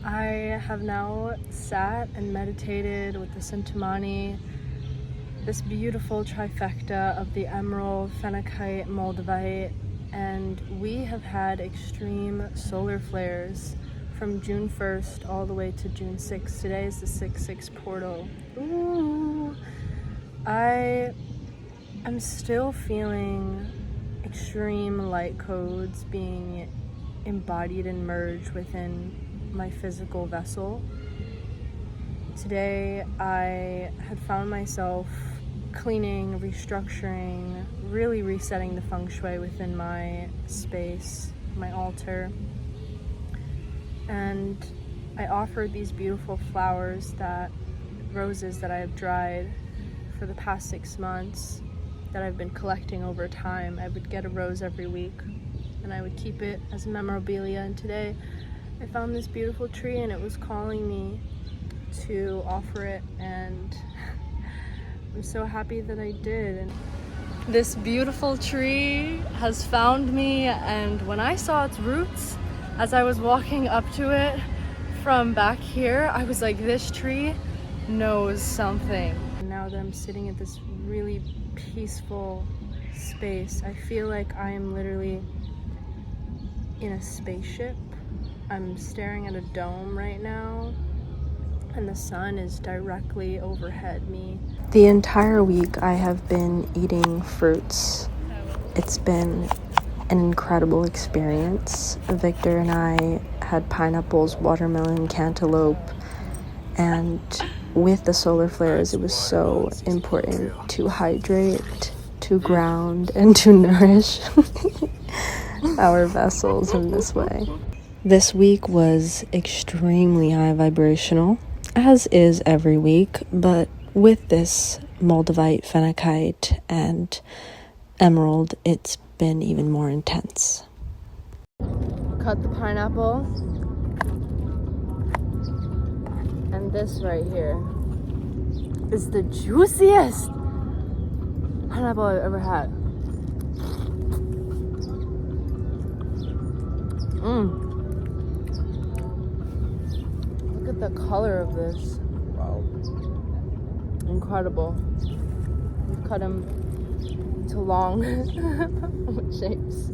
I have now sat and meditated with the Sintamani, this beautiful trifecta of the emerald, phenakite, moldavite, and we have had extreme solar flares from June 1st all the way to June 6th. Today is the 6/6 portal. Ooh. I am still feeling extreme light codes being embodied and merged within my physical vessel. Today I had found myself cleaning, restructuring, really resetting the feng shui within my space, my altar. And I offered these beautiful roses that I have dried for the past 6 months, that I've been collecting over time. I would get a rose every week and I would keep it as memorabilia, and today I found this beautiful tree and it was calling me to offer it, and I'm so happy that I did. And this beautiful tree has found me, and when I saw its roots as I was walking up to it from back here, I was like, this tree knows something. And now that I'm sitting at this really peaceful space, I feel like I am literally in a spaceship. I'm staring at a dome right now, and the sun is directly overhead me. The entire week I have been eating fruits. It's been an incredible experience. Victor and I had pineapples, watermelon, cantaloupe, and with the solar flares, it was so important to hydrate, to ground, and to nourish our vessels in this way. This week was extremely high vibrational, as is every week, but with this moldavite, phenakite, and emerald, it's been even more intense. Cut the pineapple, and this right here is the juiciest pineapple I've ever had. Look at the color of this. Wow. Incredible. We've cut them into long shapes.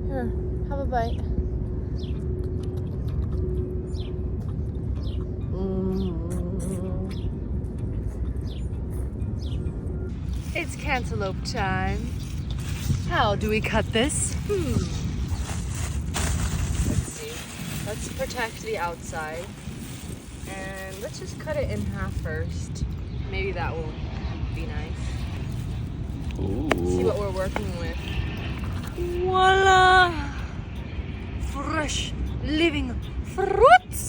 Here, have a bite. It's cantaloupe time. How do we cut this? Let's see. Let's protect the outside. And let's just cut it in half first. Maybe that will be nice. Ooh. See what we're working with. Voila! Fresh, living fruits!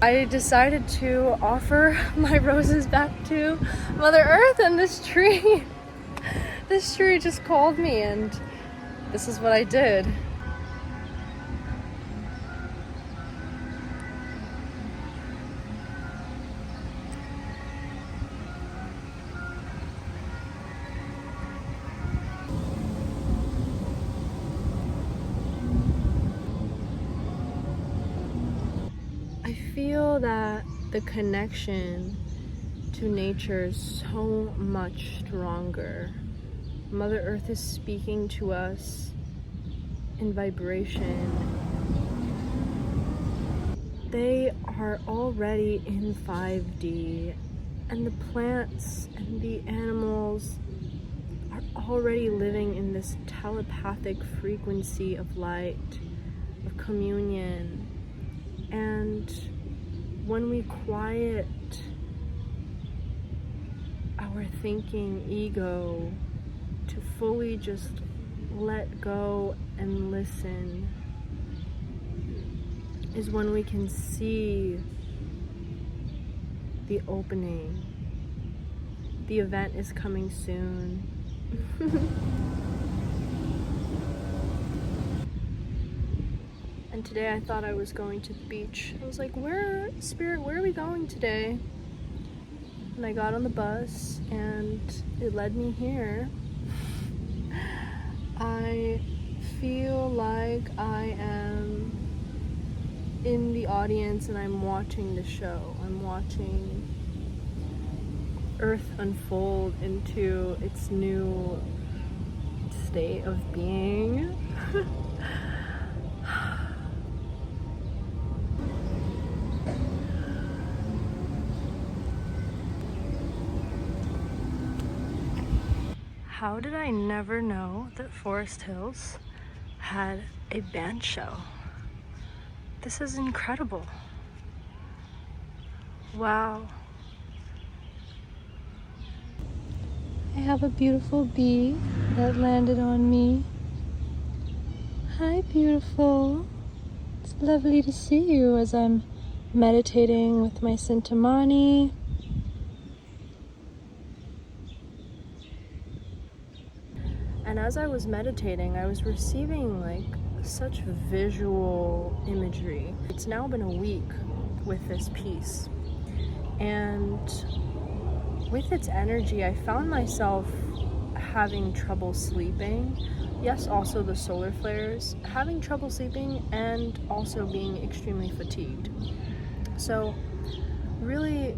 I decided to offer my roses back to Mother Earth, and this tree just called me, and this is what I did. I feel that the connection to nature is so much stronger. Mother Earth is speaking to us in vibration. They are already in 5D, and the plants and the animals are already living in this telepathic frequency of light, of communion. And when we quiet our thinking ego to fully just let go and listen, is when we can see the opening. The event is coming soon. And today I thought I was going to the beach. I was like, Spirit, where are we going today? And I got on the bus and it led me here. I feel like I am in the audience and I'm watching the show. I'm watching Earth unfold into its new state of being. How did I never know that Forest Hills had a band show? This is incredible. Wow. I have a beautiful bee that landed on me. Hi, beautiful. It's lovely to see you as I'm meditating with my Sintamani. And as I was meditating, I was receiving like such visual imagery. It's now been a week with this piece, and with its energy, I found myself having trouble sleeping. Yes, also the solar flares, having trouble sleeping and also being extremely fatigued. So really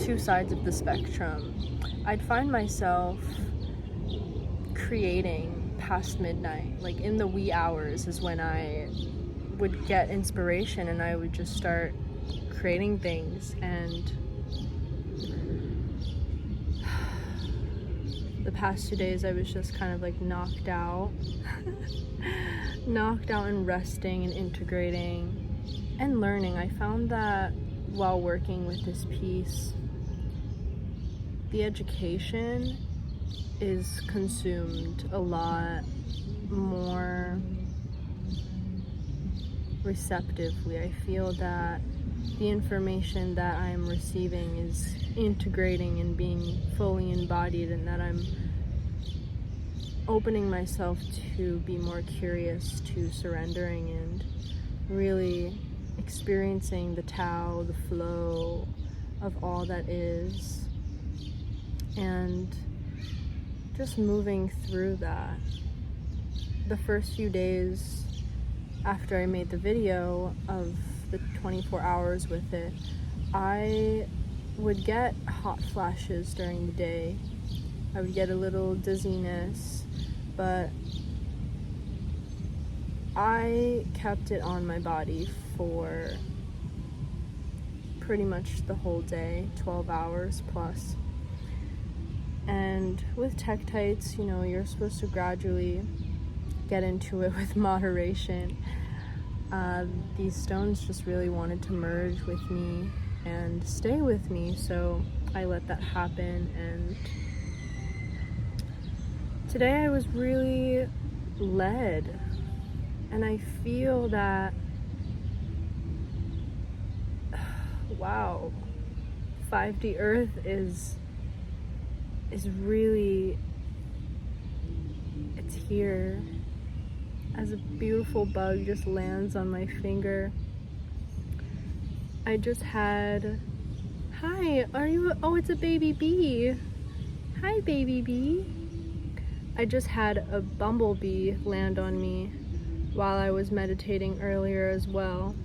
two sides of the spectrum. I'd find myself creating past midnight, like in the wee hours is when I would get inspiration and I would just start creating things. And the past 2 days I was just kind of like knocked out and resting and integrating and learning. I found that while working with this piece, the education is consumed a lot more receptively. I feel that the information that I'm receiving is integrating and being fully embodied, and that I'm opening myself to be more curious, to surrendering and really experiencing the Tao, the flow of all that is, and just moving through that. The first few days after I made the video of the 24 hours with it, I would get hot flashes during the day. I would get a little dizziness, but I kept it on my body for pretty much the whole day, 12 hours plus. And with tektites, you know, you're supposed to gradually get into it with moderation. These stones just really wanted to merge with me and stay with me, so I let that happen. And today I was really led, and I feel that, wow, 5D Earth is really, it's here. As a beautiful bug just lands on my finger. I just had, hi, oh, it's a baby bee. Hi, baby bee. I just had a bumblebee land on me while I was meditating earlier as well.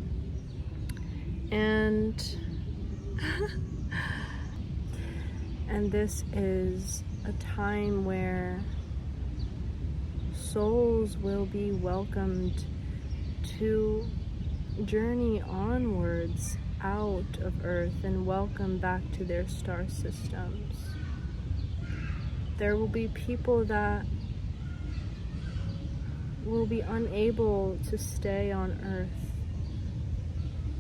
And and this is a time where souls will be welcomed to journey onwards out of Earth and welcome back to their star systems. There will be people that will be unable to stay on Earth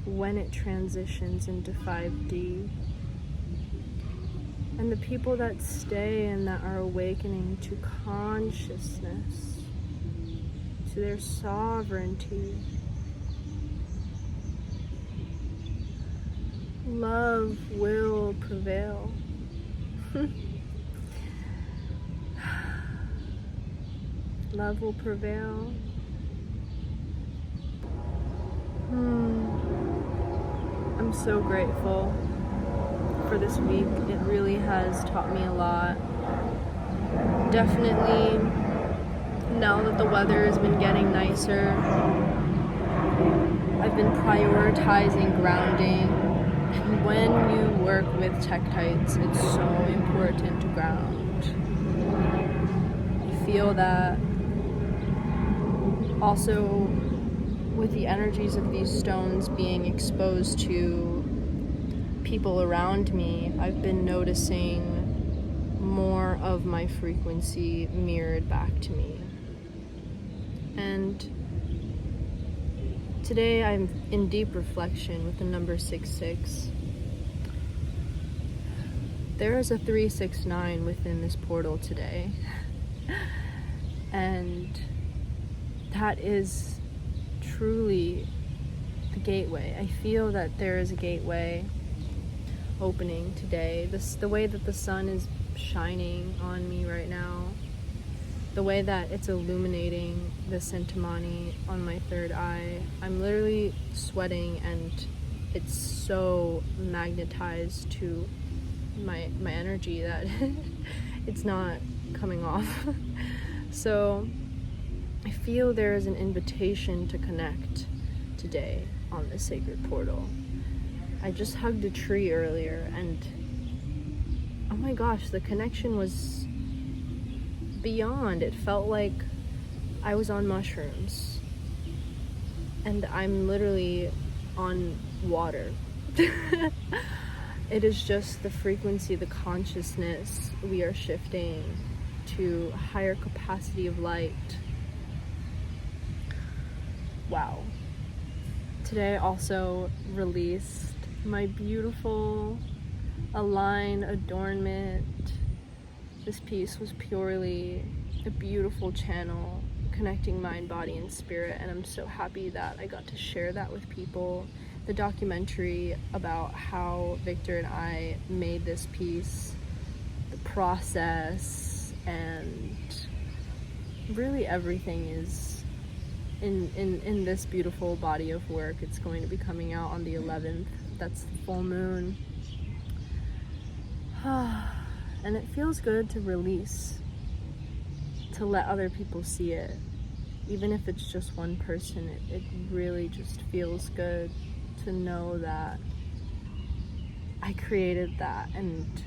when it transitions into 5D. And the people that stay and that are awakening to consciousness, to their sovereignty, love will prevail. Love will prevail. I'm so grateful for this week. It really has taught me a lot. Definitely, now that the weather has been getting nicer, I I've been prioritizing grounding. And when you work with tektites, it's so important to ground. You feel that also with the energies of these stones being exposed to people around me, I've been noticing more of my frequency mirrored back to me. And today I'm in deep reflection with the number 66. There is a 369 within this portal today. And that is truly the gateway. I feel that there is a gateway opening today. The way that the sun is shining on me right now, the way that it's illuminating the Sentimani on my third eye, I'm literally sweating, and it's so magnetized to my energy that it's not coming off. So I feel there is an invitation to connect today on the sacred portal. I just hugged a tree earlier, and oh my gosh, the connection was beyond. It felt like I was on mushrooms, and I'm literally on water. It is just the frequency, the consciousness. We are shifting to a higher capacity of light. Wow. Today I also released my beautiful adornment. This piece was purely a beautiful channel connecting mind, body, and spirit, and I'm so happy that I got to share that with people. The documentary about how Victor and I made this piece, the process, and really everything is in this beautiful body of work. It's going to be coming out on the 11th. That's the full moon. And it feels good to release, to let other people see it. Even if it's just one person, it really just feels good to know that I created that, and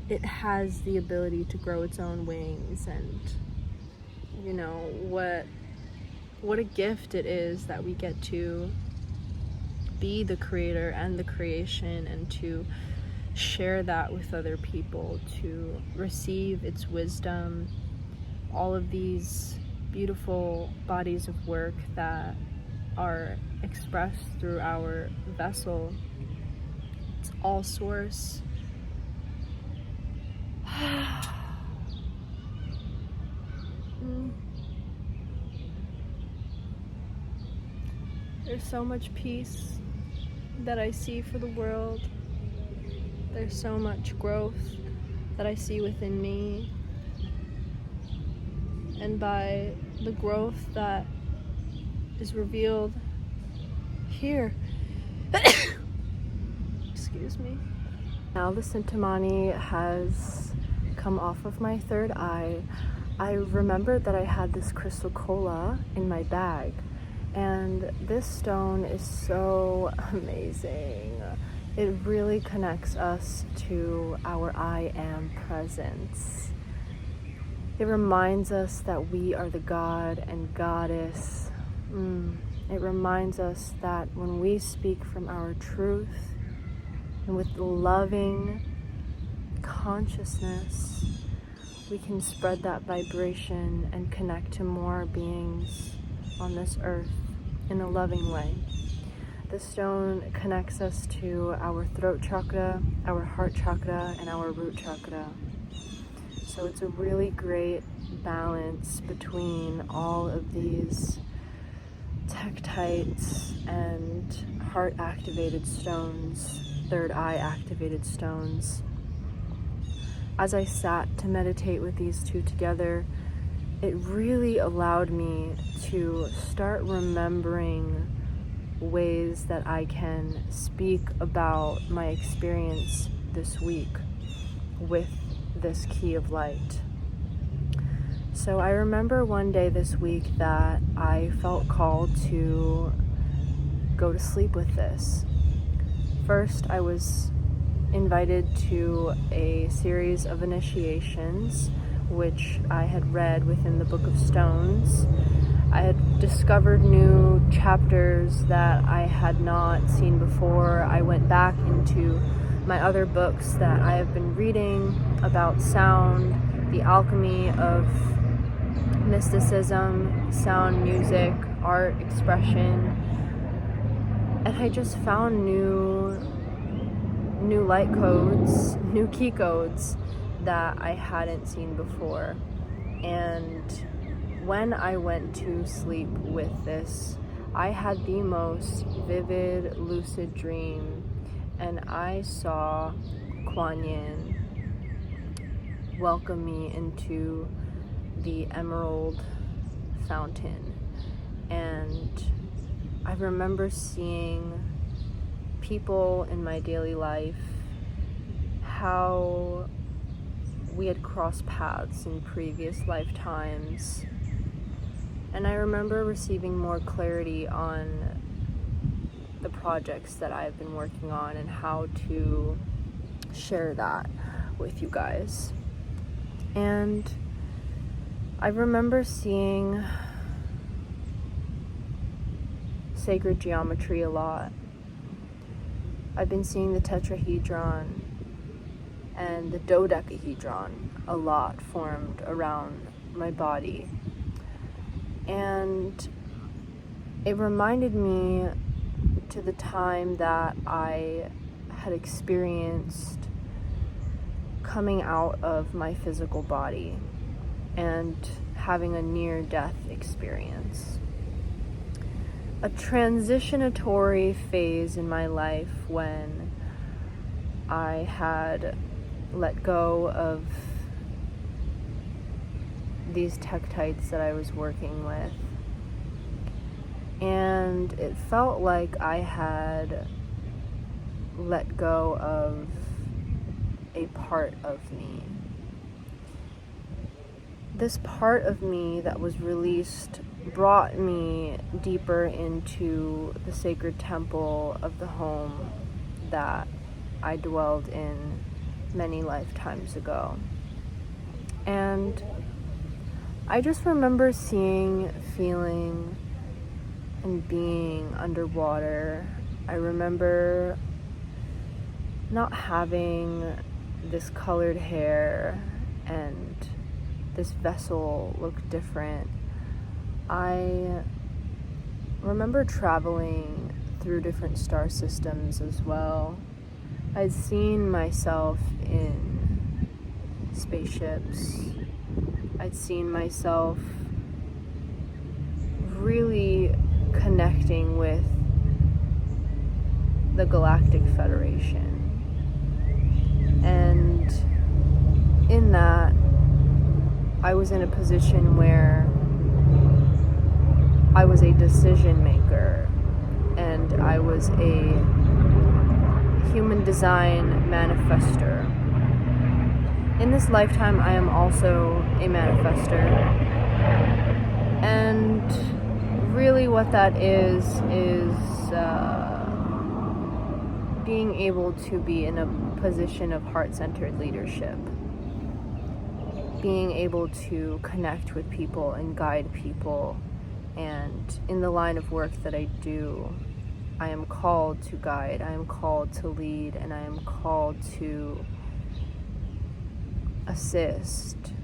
it has the ability to grow its own wings. And you know what a gift it is that we get to be the creator and the creation, and to share that with other people, to receive its wisdom, all of these beautiful bodies of work that are expressed through our vessel. It's all source. There's so much peace that I see for the world. There's so much growth that I see within me. And by the growth that is revealed here, excuse me. Now the Sentimani has come off of my third eye. I remembered that I had this crystal cola in my bag, and this stone is so amazing. It really connects us to our I am presence. It reminds us that we are the God and Goddess. It reminds us that when we speak from our truth and with loving consciousness, we can spread that vibration and connect to more beings on this earth in a loving way. The stone connects us to our throat chakra, our heart chakra, and our root chakra. So it's a really great balance between all of these tektites and heart activated stones, third eye activated stones. As I sat to meditate with these two together, it really allowed me to start remembering ways that I can speak about my experience this week with this key of light. So I remember one day this week that I felt called to go to sleep with this. First, I was invited to a series of initiations, which I had read within the Book of Stones. I had discovered new chapters that I had not seen before. I went back into my other books that I have been reading about sound, the alchemy of mysticism, sound, music, art, expression, and I just found new light codes, new key codes that I hadn't seen before. And when I went to sleep with this, I had the most vivid, lucid dream, and I saw Kuan Yin welcome me into the emerald fountain. And I remember seeing people in my daily life, how we had crossed paths in previous lifetimes. And I remember receiving more clarity on the projects that I've been working on and how to share that with you guys. And I remember seeing sacred geometry a lot. I've been seeing the tetrahedron and the dodecahedron a lot formed around my body. And it reminded me to the time that I had experienced coming out of my physical body and having a near-death experience. A transitionatory phase in my life when I had let go of these tektites that I was working with. And it felt like I had let go of a part of me. This part of me that was released brought me deeper into the sacred temple of the home that I dwelled in many lifetimes ago. And I just remember seeing, feeling, and being underwater. I remember not having this colored hair and this vessel looked different. I remember traveling through different star systems as well. I'd seen myself in spaceships. I'd seen myself really connecting with the Galactic Federation. And in that, I was in a position where I was a decision maker, and I was a human design manifester. In this lifetime, I am also a manifester. And really what that is being able to be in a position of heart-centered leadership. Being able to connect with people and guide people. And in the line of work that I do, I am called to guide, I am called to lead, and I am called to assist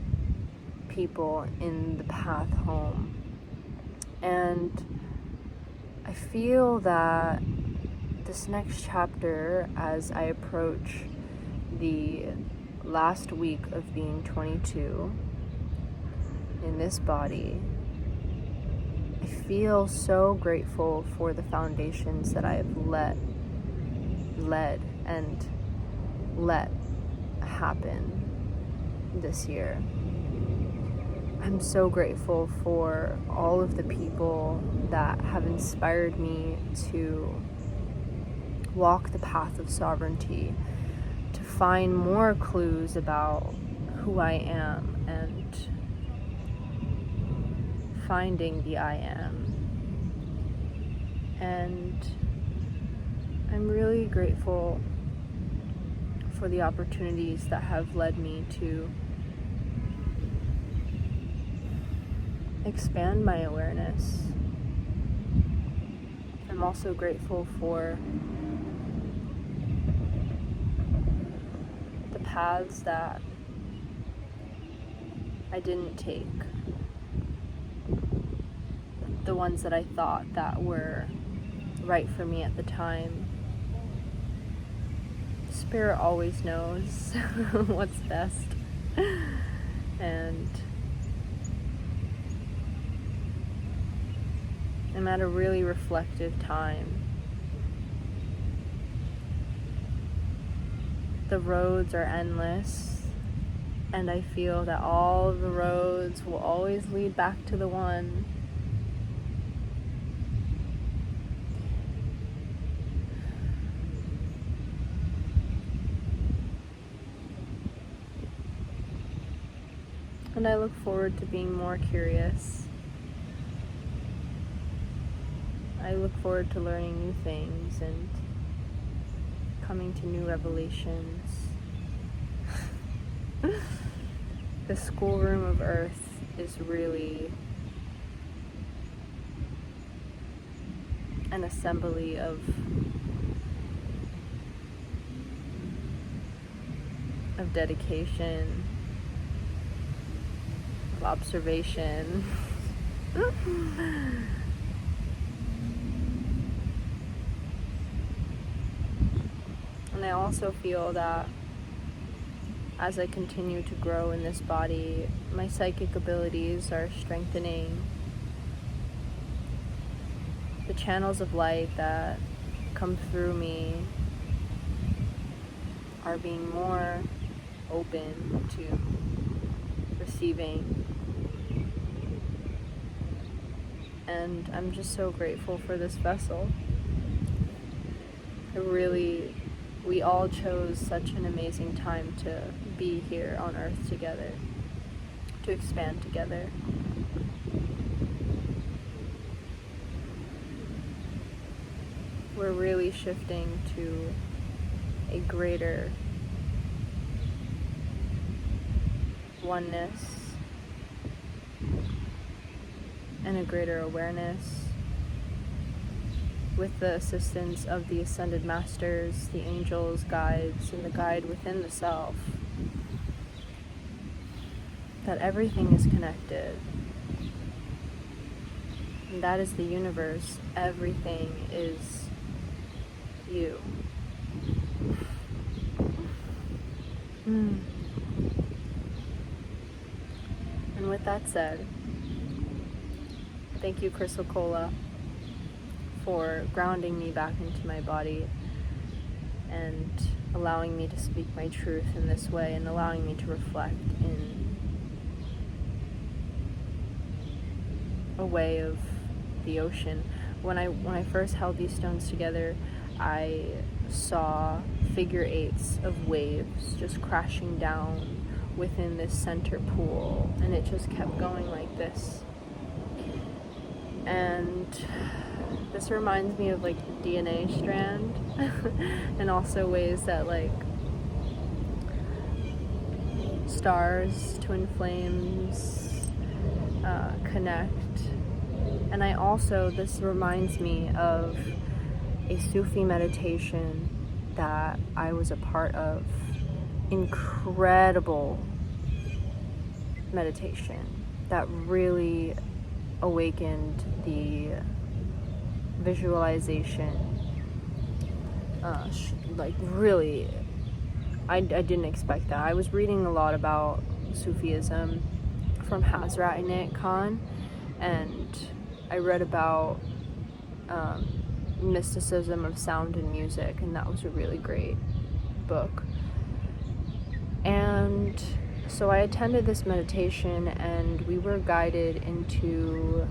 people in the path home. And I feel that this next chapter, as I approach the last week of being 22 in this body, I feel so grateful for the foundations that I have led and let happen this year. I'm so grateful for all of the people that have inspired me to walk the path of sovereignty, to find more clues about who I am and finding the I am. And I'm really grateful for the opportunities that have led me to expand my awareness. I'm also grateful for the paths that I didn't take, the ones that I thought that were right for me at the time. Spirit always knows what's best, and I'm at a really reflective time. The roads are endless, and I feel that all of the roads will always lead back to the one. And I look forward to being more curious. I look forward to learning new things and coming to new revelations. The schoolroom of Earth is really an assembly of dedication, of observation. And I also feel that as I continue to grow in this body, my psychic abilities are strengthening. The channels of light that come through me are being more open to receiving. And I'm just so grateful for this vessel. We all chose such an amazing time to be here on Earth together, to expand together. We're really shifting to a greater oneness and a greater awareness, with the assistance of the Ascended Masters, the angels, guides, and the guide within the self. That everything is connected. And that is the universe. Everything is you. And with that said, thank you, Crystal Cola, for grounding me back into my body and allowing me to speak my truth in this way, and allowing me to reflect in a way of the ocean. When I first held these stones together, I saw figure eights of waves just crashing down within this center pool, and it just kept going like this. And this reminds me of like the DNA strand and also ways that like stars, twin flames connect. And this reminds me of a Sufi meditation that I was a part of. Incredible meditation that really awakened the visualization. Really, I didn't expect that. I was reading a lot about Sufism from Hazrat Inayat Khan, and I read about mysticism of sound and music, and that was a really great book. And so I attended this meditation, and we were guided into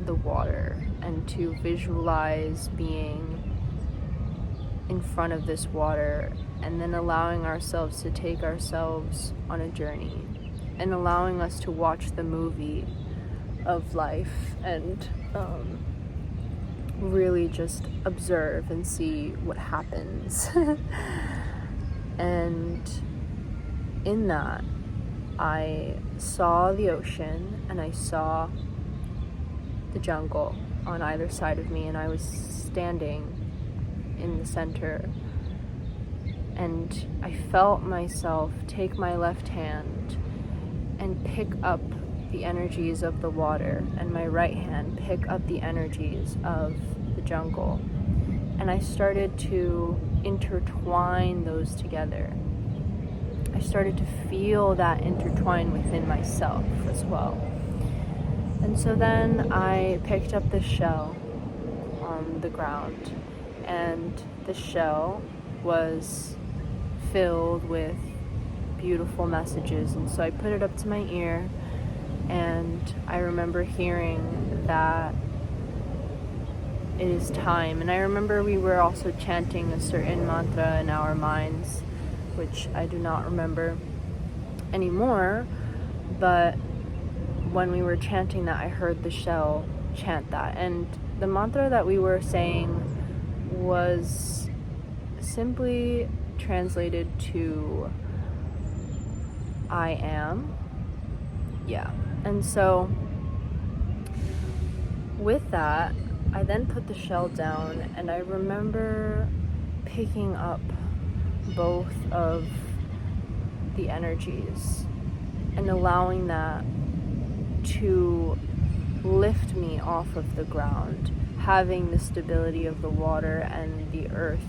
the water and to visualize being in front of this water, and then allowing ourselves to take ourselves on a journey, and allowing us to watch the movie of life, and really just observe and see what happens. And in that, I saw the ocean and I saw the jungle on either side of me, and I was standing in the center, and I felt myself take my left hand and pick up the energies of the water, and my right hand pick up the energies of the jungle, and I started to intertwine those together. I started to feel that intertwine within myself as well. And so then I picked up the shell on the ground, and the shell was filled with beautiful messages. And so I put it up to my ear, and I remember hearing that it is time. And I remember we were also chanting a certain mantra in our minds, which I do not remember anymore, but when we were chanting that, I heard the shell chant that. And the mantra that we were saying was simply translated to I am. Yeah. And so with that, I then put the shell down, and I remember picking up both of the energies and allowing that to lift me off of the ground, having the stability of the water and the earth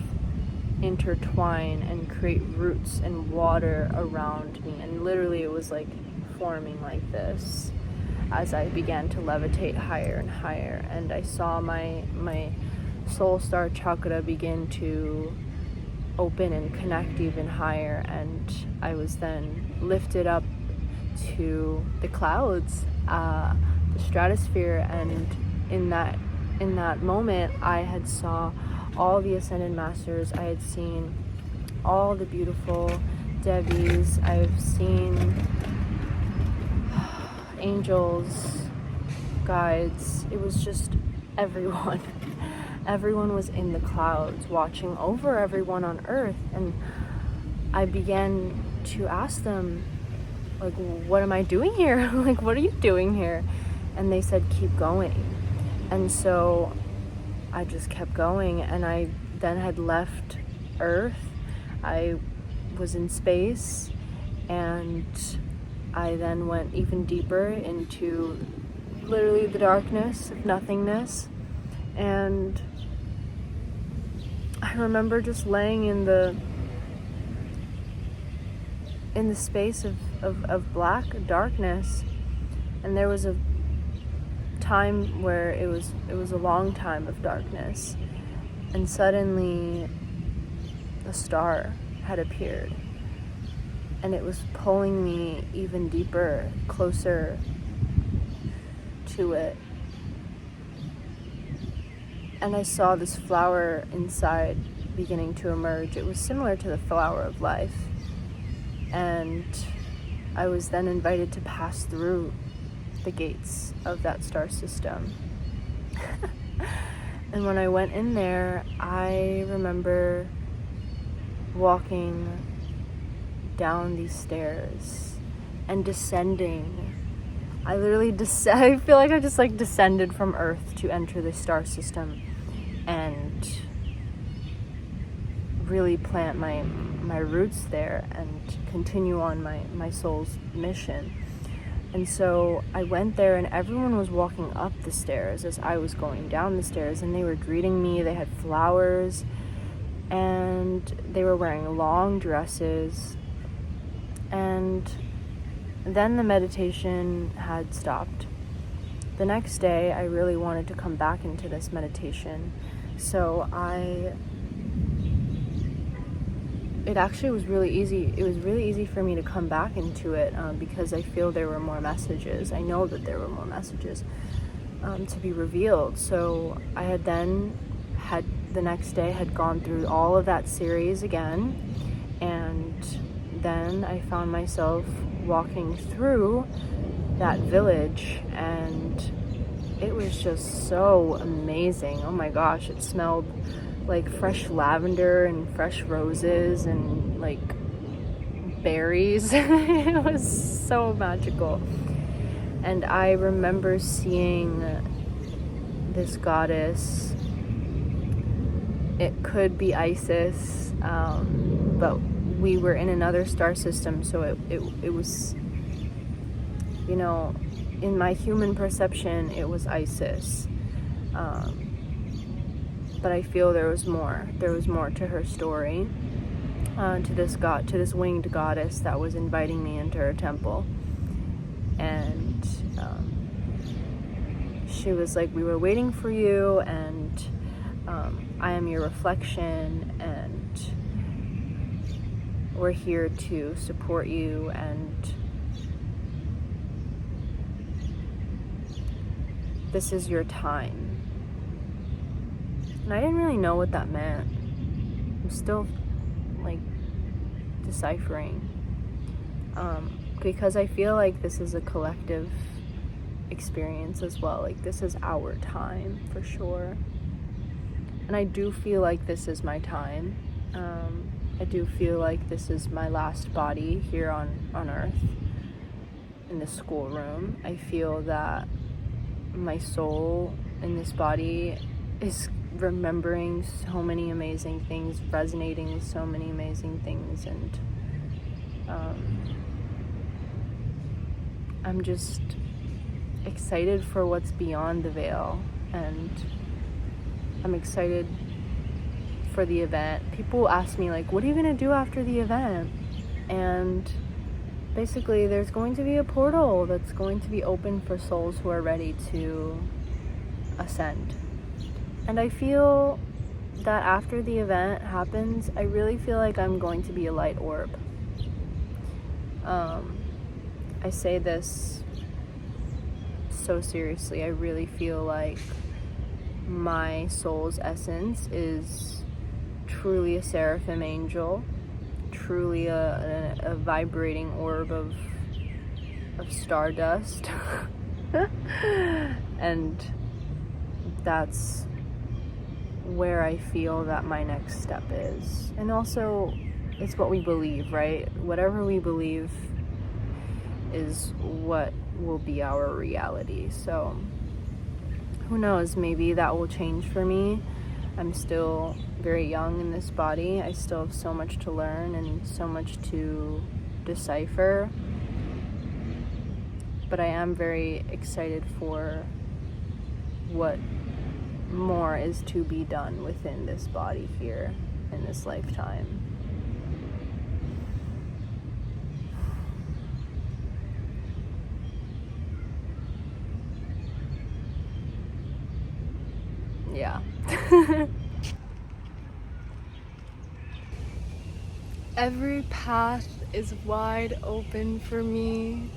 intertwine and create roots and water around me. And literally it was like forming like this as I began to levitate higher and higher, and I saw my soul star chakra begin to open and connect even higher, and I was then lifted up to the clouds, the stratosphere. And in that moment, I had saw all the ascended masters. I had seen all the beautiful devis. I've seen angels, guides. It was just everyone. Everyone was in the clouds watching over everyone on earth. And I began to ask them, like, what am I doing here? Like, what are you doing here? And they said, keep going. And so I just kept going, and I then had left Earth. I was in space, and I then went even deeper into literally the darkness of nothingness. And I remember just laying in the space of black darkness, and there was a time where it was a long time of darkness, and suddenly a star had appeared, and it was pulling me even deeper, closer to it. And I saw this flower inside beginning to emerge. It was similar to the flower of life. And I was then invited to pass through the gates of that star system. And when I went in there, I remember walking down these stairs and descending. I literally I feel like I just like descended from Earth to enter the star system and really plant my roots there and continue on my soul's mission. And so I went there, and everyone was walking up the stairs as I was going down the stairs, and they were greeting me. They had flowers, and they were wearing long dresses. And then the meditation had stopped. The next day, I really wanted to come back into this meditation. So it actually was really easy. It was really easy for me to come back into it because I feel there were more messages. I know that there were more messages to be revealed. So I had the next day had gone through all of that series again, and then I found myself walking through that village, and it was just so amazing. Oh my gosh, it smelled like fresh lavender and fresh roses and like berries. It was so magical. And I remember seeing this goddess. It could be Isis, but we were in another star system, so it was, you know, in my human perception, it was Isis. But I feel there was more. There was more to her story, to this winged goddess that was inviting me into her temple. And she was like, we were waiting for you, and I am your reflection, and we're here to support you, and this is your time. And I didn't really know what that meant. I'm still like deciphering, because I feel like this is a collective experience as well. Like, this is our time for sure, and I do feel like this is my time. I do feel like this is my last body here on earth in the schoolroom. I feel that my soul in this body is remembering so many amazing things, resonating with so many amazing things, and I'm just excited for what's beyond the veil, and I'm excited for the event. People ask me, like, what are you gonna do after the event? And basically there's going to be a portal that's going to be open for souls who are ready to ascend. And I feel that after the event happens, I really feel like I'm going to be a light orb. I say this so seriously. I really feel like my soul's essence is truly a seraphim angel, truly a vibrating orb of stardust. And that's where I feel that my next step is. And also, it's what we believe, right? Whatever we believe is what will be our reality. So who knows, maybe that will change for me. I'm still very young in this body. I still have so much to learn and so much to decipher. But I am very excited for what more is to be done within this body here in this lifetime. Yeah. Every path is wide open for me.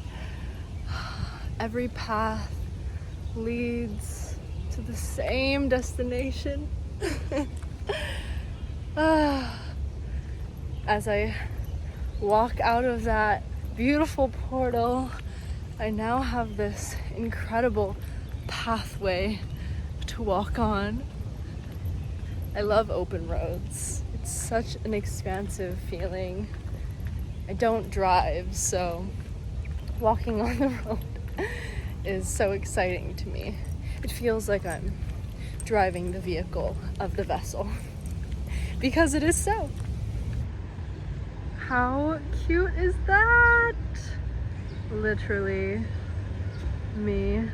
Every path leads to the same destination. As I walk out of that beautiful portal, I now have this incredible pathway to walk on. I love open roads. It's such an expansive feeling. I don't drive, so walking on the road is so exciting to me. It feels like I'm driving the vehicle of the vessel, because it is so. How cute is that? Literally me.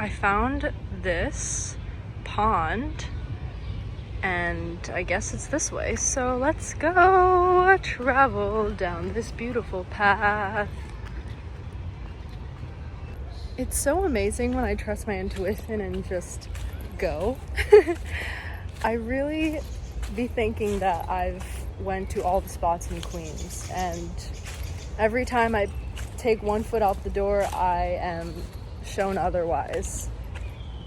I found this pond, and I guess it's this way, so let's go travel down this beautiful path. It's so amazing when I trust my intuition and just go. I really be thinking that I've went to all the spots in Queens, and every time I take one foot out the door, I am shown otherwise.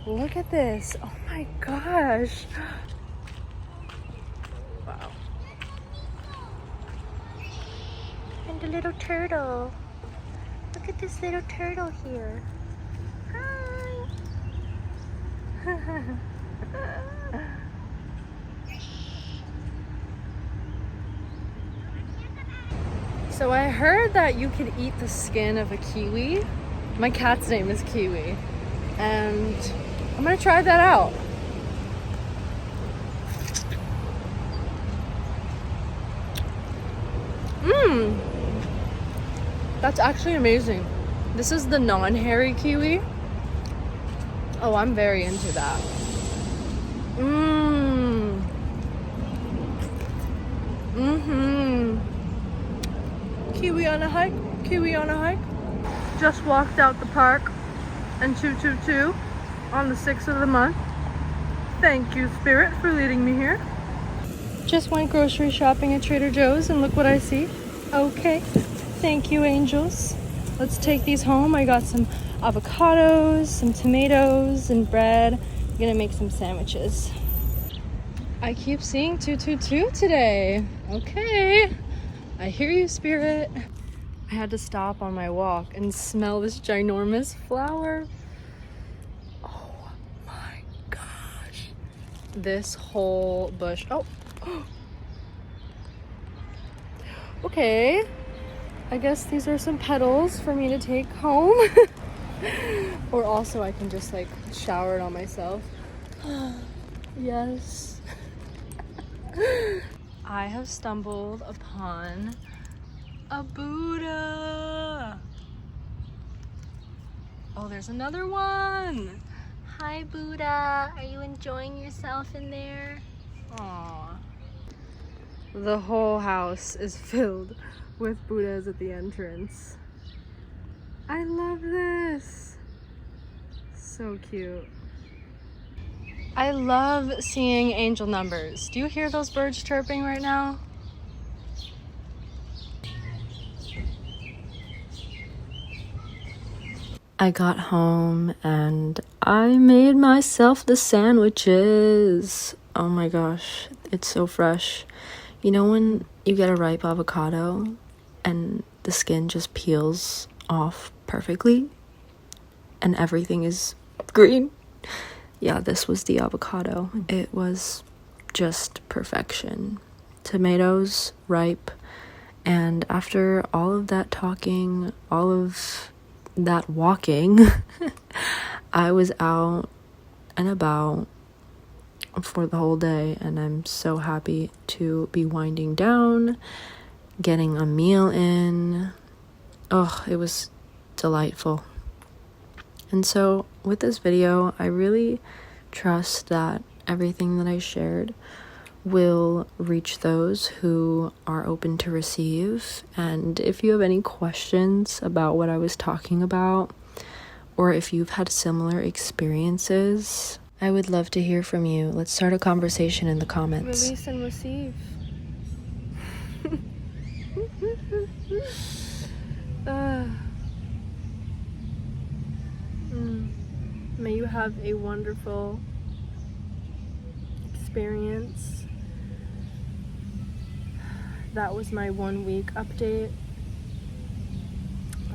Look at this. Oh my gosh. Wow. And a little turtle. Look at this little turtle here. Hi. So I heard that you could eat the skin of a kiwi. My cat's name is Kiwi, and I'm gonna try that out. That's actually amazing. This is the non-hairy kiwi. Oh, I'm very into that. Kiwi on a hike, kiwi on a hike. Just walked out the park and 222 on the 6th of the month. Thank you, Spirit, for leading me here. Just went grocery shopping at Trader Joe's and look what I see. Okay, thank you, angels. Let's take these home. I got some avocados, some tomatoes, and bread. I'm gonna make some sandwiches. I keep seeing 222 today. Okay, I hear you, Spirit. I had to stop on my walk and smell this ginormous flower. Oh my gosh. This whole bush. Oh. Okay. I guess these are some petals for me to take home. Or also I can just like shower it on myself. Yes. I have stumbled upon a Buddha. Oh, there's another one. Hi, Buddha. Are you enjoying yourself in there? Aww. The whole house is filled with Buddhas at the entrance. I love this. So cute. I love seeing angel numbers. Do you hear those birds chirping right now? I got home and I made myself the sandwiches. Oh my gosh, it's so fresh. You know when you get a ripe avocado and the skin just peels off perfectly and everything is green? Yeah, this was the avocado. It was just perfection. Tomatoes, ripe, and after all of that talking, all of that walking, I was out and about for the whole day, and I'm so happy to be winding down, getting a meal in. Oh, it was delightful. And so with this video, I really trust that everything that I shared will reach those who are open to receive. And if you have any questions about what I was talking about, or if you've had similar experiences, I would love to hear from you. Let's start a conversation in the comments. Release and receive. May you have a wonderful experience. That was my 1 week update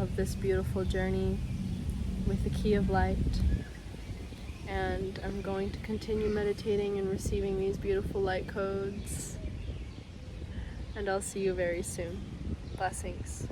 of this beautiful journey with the key of light. And I'm going to continue meditating and receiving these beautiful light codes. And I'll see you very soon. Blessings.